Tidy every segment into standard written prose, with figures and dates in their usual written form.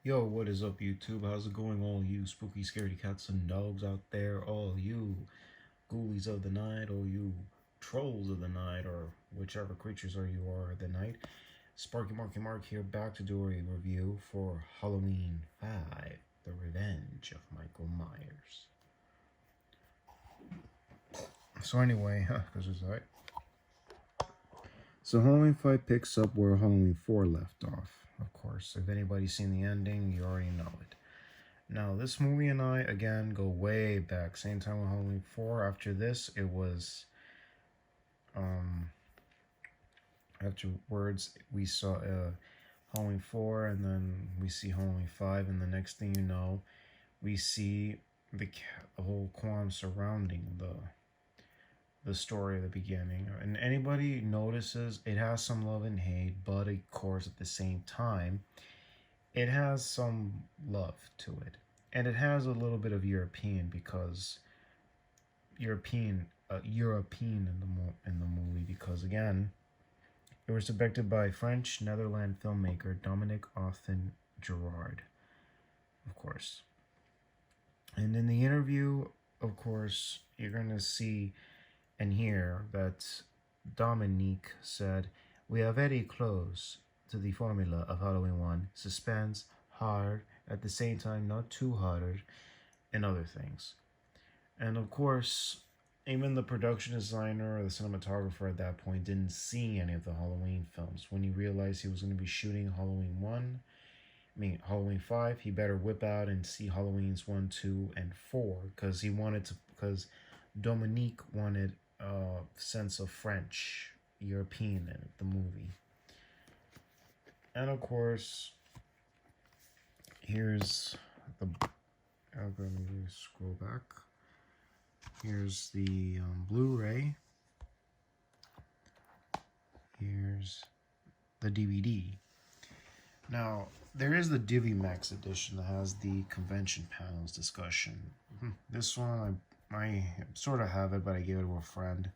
Yo, what is up, YouTube? How's it going, all you spooky, scaredy cats and dogs out there? All you ghoulies of the night, all you trolls of the night, or whichever creatures are you are of the night. Sparky Marky Mark here, back to do a review for Halloween 5, The Revenge of Michael Myers. So anyway, because it's right. So Halloween 5 picks up where Halloween 4 left off. Of course, if anybody's seen the ending, you already know it. Now, this movie and I, again, go way back. Same time with Halloween 4. After this, it was... afterwards, we saw Halloween 4, and then we see Halloween 5, and the next thing you know, we see the whole qualm surrounding the story at the beginning. And anybody notices it has some love and hate, but of course, at the same time, it has some love to it. And it has a little bit of European, because European in the movie, because again, it was directed by French Netherlands filmmaker Dominique Authen Gerard, of course. And in the interview, of course, you're gonna see and hear that Dominique said, "We are very close to the formula of Halloween 1. Suspense, hard, at the same time not too hard, and other things." And of course, even the production designer or the cinematographer at that point didn't see any of the Halloween films. When he realized he was going to be shooting Halloween 5, he better whip out and see Halloweens 1, 2, and 4, because Dominique wanted a sense of French, European in the movie. And of course, here's the... I'm going to scroll back. Here's the Blu-ray. Here's the DVD. Now, there is the DiviMax edition that has the convention panels discussion. This one, I sort of have it, but I gave it to a friend.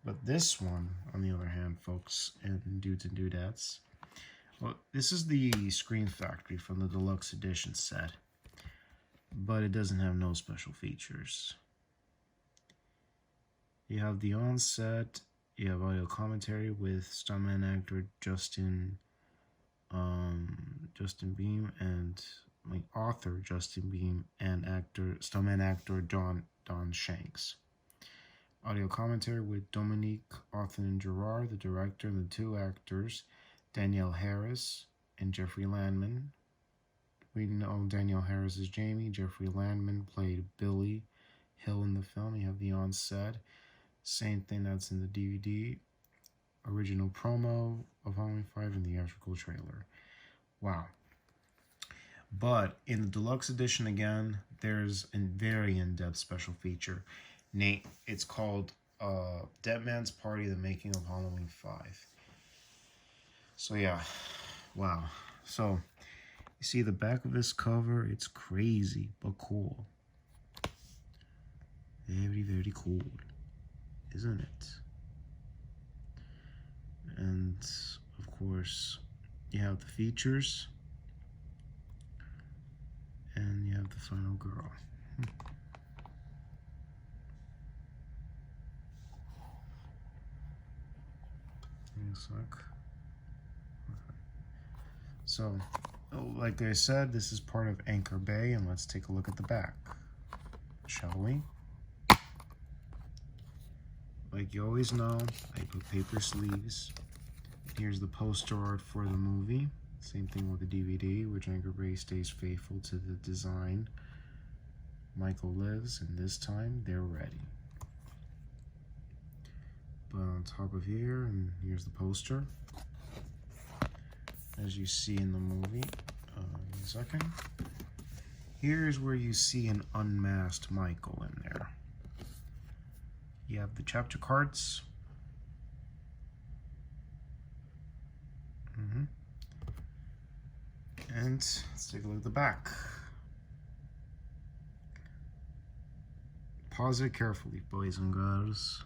But this one, on the other hand, folks, and dudes and dudettes, well, this is the Scream Factory from the deluxe edition set, but it doesn't have no special features. You have the onset, you have audio commentary with StuntMan actor Justin Beam and author Justin Beam and stuntman actor Don Shanks. Audio commentary with Dominique Authen Gerard, the director, and the two actors, Danielle Harris and Jeffrey Landman. We know Danielle Harris is Jamie. Jeffrey Landman played Billy Hill in the film. You have the onset. Same thing that's in the DVD. Original promo of Halloween 5 and the theatrical trailer. Wow. But in the deluxe edition, again, there's a very in-depth special feature. Nate, it's called Dead Man's Party, The Making of Halloween 5. So yeah, wow. So you see the back of this cover, it's crazy but cool. Very, very cool, isn't it? And of course, you have the features, and you have the final girl. So, like I said, this is part of Anchor Bay, and let's take a look at the back, shall we? Like you always know, I put paper sleeves. Here's the poster art for the movie. Same thing with the DVD, which Anchor Bay stays faithful to the design. Michael lives, and this time they're ready. But on top of here, and here's the poster. As you see in the movie, in a second. Here's where you see an unmasked Michael in there. You have the chapter cards. And let's take a look at the back. Pause it carefully, boys and girls.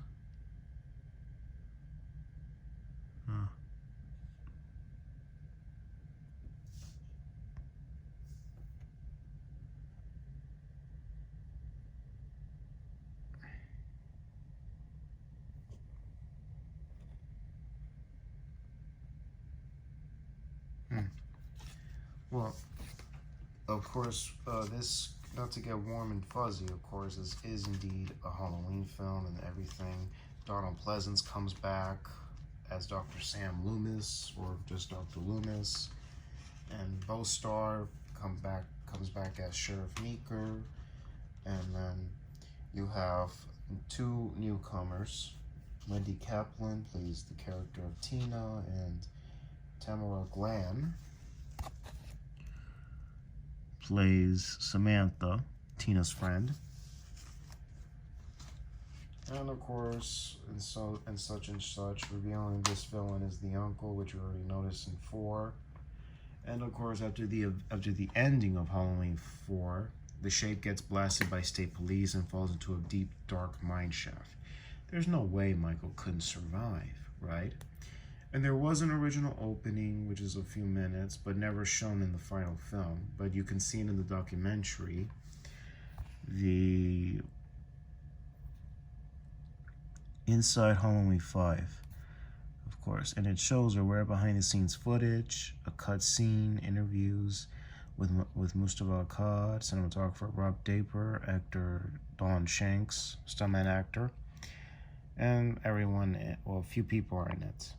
Well, of course, this, not to get warm and fuzzy, of course, this is indeed a Halloween film and everything. Donald Pleasance comes back as Dr. Sam Loomis, or just Dr. Loomis, and Bostar comes back as Sheriff Meeker, and then you have two newcomers. Wendy Kaplan plays the character of Tina, and Tamara Glan plays Samantha, Tina's friend. And of course, and such, revealing this villain is the uncle, which we already noticed in 4. And of course, after the ending of Halloween 4, the Shape gets blasted by state police and falls into a deep, dark mine shaft. There's no way Michael couldn't survive, right? And there was an original opening, which is a few minutes, but never shown in the final film. But you can see it in the documentary. The Inside Halloween 5, of course. And it shows rare behind-the-scenes footage, a cut scene, interviews with Mustafa Akkad, cinematographer Rob Daper, actor Don Shanks, stuntman actor, and everyone, well, a few people are in it.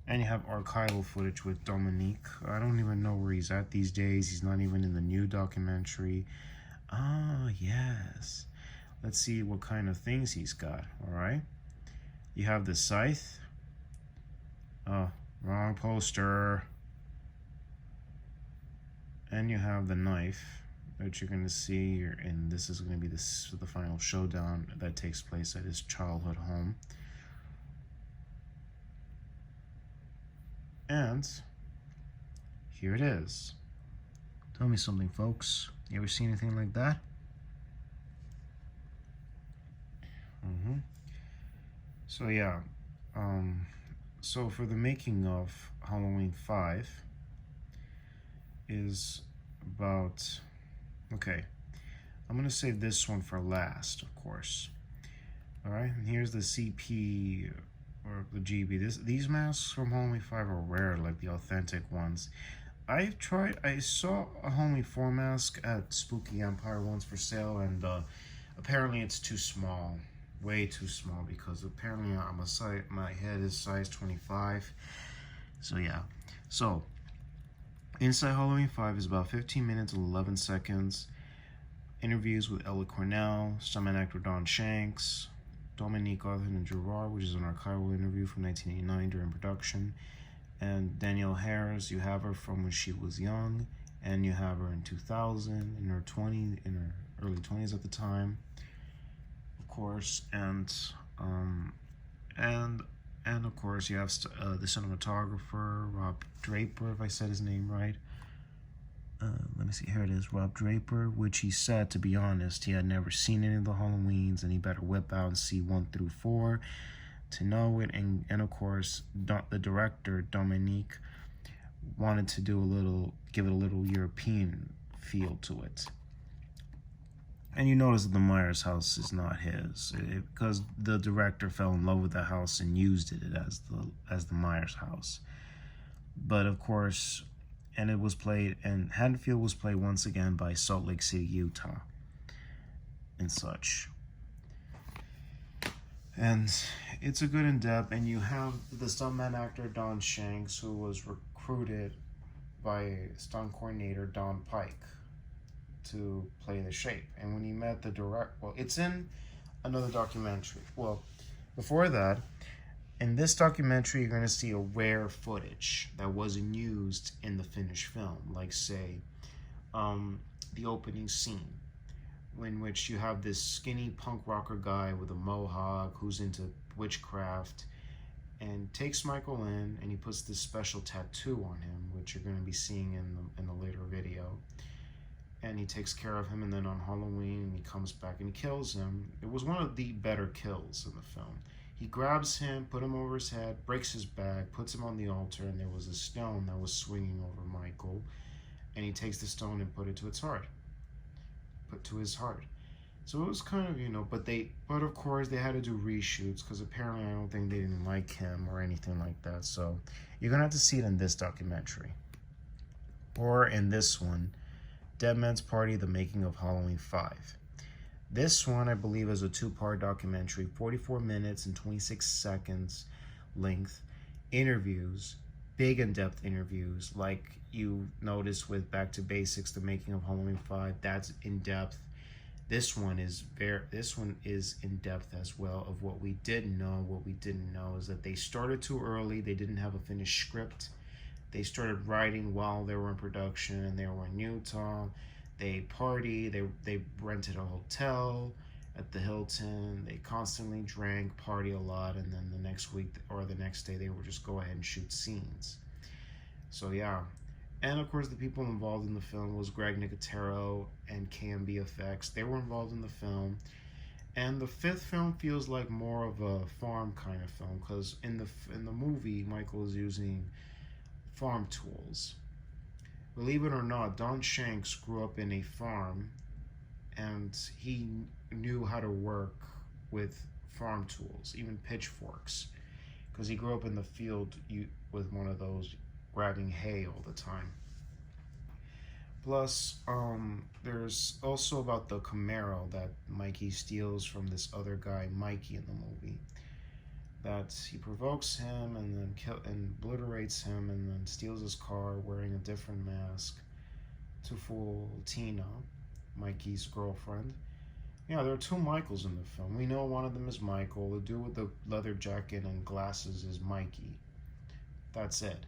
And you have archival footage with Dominique. I don't even know where he's at these days. He's not even in the new documentary. Ah, yes. Let's see what kind of things he's got, all right? You have the scythe. Oh, wrong poster. And you have the knife that you're going to see here, and this is going to be the final showdown that takes place at his childhood home. And here it is. Tell me something, folks. You ever see anything like that? So yeah, so for the making of Halloween 5 is about, okay, I'm gonna save this one for last, of course. All right, and here's the CP or the GB. These masks from Halloween 5 are rare, like the authentic ones. I saw a Halloween 4 mask at Spooky Empire once for sale, and apparently it's too small, way too small, because apparently my head is size 25. So yeah, so Inside Halloween 5 is about 15 minutes and 11 seconds. Interviews with Ella Cornell, stuntman actor Don Shanks, Dominique Arthur and Gerard, which is an archival interview from 1989 during production, and Danielle Harris. You have her from when she was young, and you have her in 2000 in her early 20s at the time, of course, and of course you have the cinematographer Rob Draper, if I said his name right. Let me see, here it is, Rob Draper, which he said, to be honest, he had never seen any of the Halloweens, and he better whip out and see 1 through 4 to know it. And of course, the director, Dominique, wanted to give it a little European feel to it. And you notice that the Myers house is not his, because the director fell in love with the house and used it as the Myers house. But of course, and it was played, and Haddonfield was played once again by Salt Lake City, Utah, and such. And it's a good in-depth, and you have the stuntman actor Don Shanks, who was recruited by stunt coordinator Don Pike to play the Shape. And when he met the well, it's in another documentary. Well, before that, in this documentary, you're going to see a rare footage that wasn't used in the finished film, like, say, the opening scene, in which you have this skinny punk rocker guy with a mohawk who's into witchcraft, and takes Michael in, and he puts this special tattoo on him, which you're going to be seeing in the later video. And he takes care of him, and then on Halloween, he comes back and he kills him. It was one of the better kills in the film. He grabs him, put him over his head, breaks his back, puts him on the altar, and there was a stone that was swinging over Michael, and he takes the stone and put to his heart. So it was kind of, but of course they had to do reshoots, because apparently I don't think they didn't like him or anything like that. So you're gonna have to see it in this documentary. Or in this one, Dead Man's Party, The Making of Halloween 5. This one, I believe, is a two-part documentary, 44 minutes and 26 seconds length, interviews, big in-depth interviews, like you noticed with Back to Basics, The Making of Halloween 5. That's in-depth. This one is in depth as well, of what we didn't know. What we didn't know is that they started too early. They didn't have a finished script. They started writing while they were in production, and they were in Utah. They partied. They rented a hotel at the Hilton. They constantly drank, party a lot, and then the next week or the next day they would just go ahead and shoot scenes. So yeah. And of course, the people involved in the film was Greg Nicotero and KMB Effects. They were involved in the film. And the fifth film feels like more of a farm kind of film, because in the movie, Michael is using farm tools. Believe it or not, Don Shanks grew up in a farm, and he knew how to work with farm tools, even pitchforks, because he grew up in the field with one of those, grabbing hay all the time. Plus, there's also about the Camaro that Mikey steals from this other guy, Mikey, in the movie. That he provokes him and then obliterates him and then steals his car wearing a different mask to fool Tina, Mikey's girlfriend. Yeah, there are two Michaels in the film. We know one of them is Michael. The dude with the leather jacket and glasses is Mikey. That's it.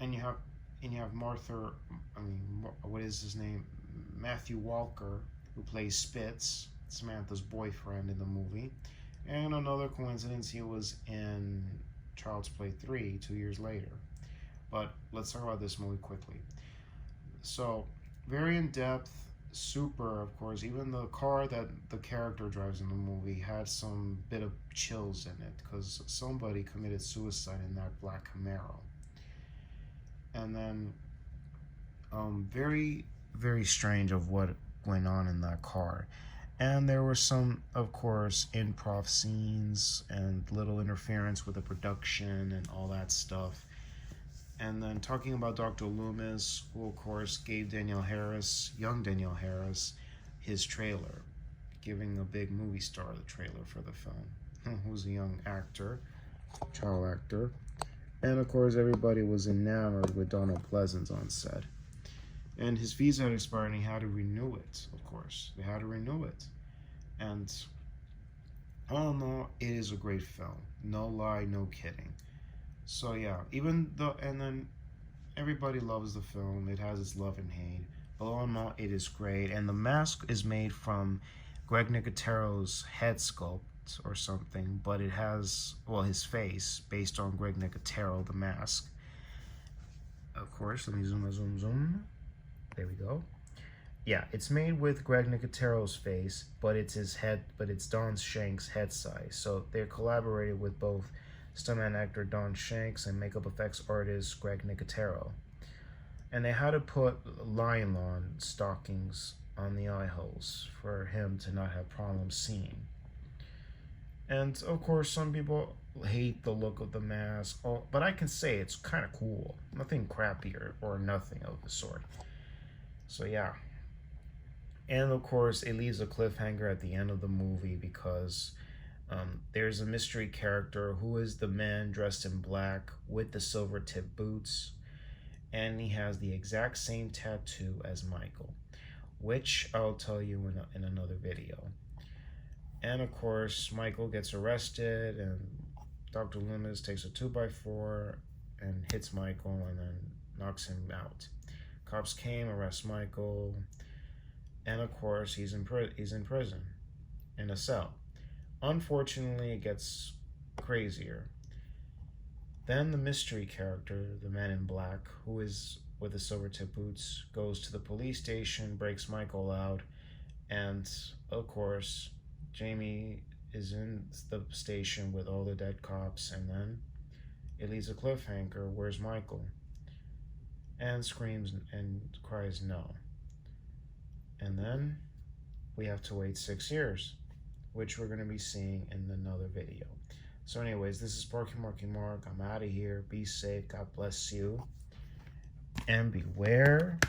And you have what is his name? Matthew Walker, who plays Spitz, Samantha's boyfriend in the movie. And another coincidence, he was in Child's Play 3 2 years later. But let's talk about this movie quickly. So, very in-depth, super, of course. Even the car that the character drives in the movie had some bit of chills in it, because somebody committed suicide in that black Camaro. And then very, very strange of what went on in that car. And there were some, of course, improv scenes and little interference with the production and all that stuff. And then talking about Dr. Loomis, who of course gave young Danielle Harris, his trailer, giving a big movie star the trailer for the film, who's a young actor, child actor. And of course, everybody was enamored with Donald Pleasance on set. And his visa had expired and he had to renew it, of course. They had to renew it. And all in all, it is a great film. No lie, no kidding. So yeah, and then everybody loves the film. It has its love and hate. But all in all, it is great. And the mask is made from Greg Nicotero's head sculpt or something, but it has, his face, based on Greg Nicotero, the mask. Of course, let me zoom. There we go. Yeah, it's made with Greg Nicotero's face, but it's Don Shanks' head size. So they collaborated with both stuntman actor Don Shanks and makeup effects artist Greg Nicotero. And they had to put nylon stockings on the eye holes for him to not have problems seeing. And of course, some people hate the look of the mask, but I can say it's kind of cool. Nothing crappy or nothing of the sort. So yeah. And of course, it leaves a cliffhanger at the end of the movie because there's a mystery character who is the man dressed in black with the silver tip boots. And he has the exact same tattoo as Michael, which I'll tell you in another video. And of course, Michael gets arrested, and Dr. Loomis takes a 2x4 and hits Michael and then knocks him out. Cops came, arrest Michael, and of course, he's in prison, in a cell. Unfortunately, it gets crazier. Then the mystery character, the man in black, who is with the silver tip boots, goes to the police station, breaks Michael out, and of course, Jamie is in the station with all the dead cops, and then it leaves a cliffhanger. Where's Michael? And screams and cries no. And then we have to wait 6 years, which we're going to be seeing in another video. So anyways, this is Marky Mark. I'm out of here. Be safe. God bless you. And beware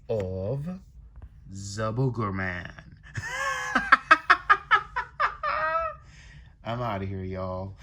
of the Booger Man. I'm out of here, y'all.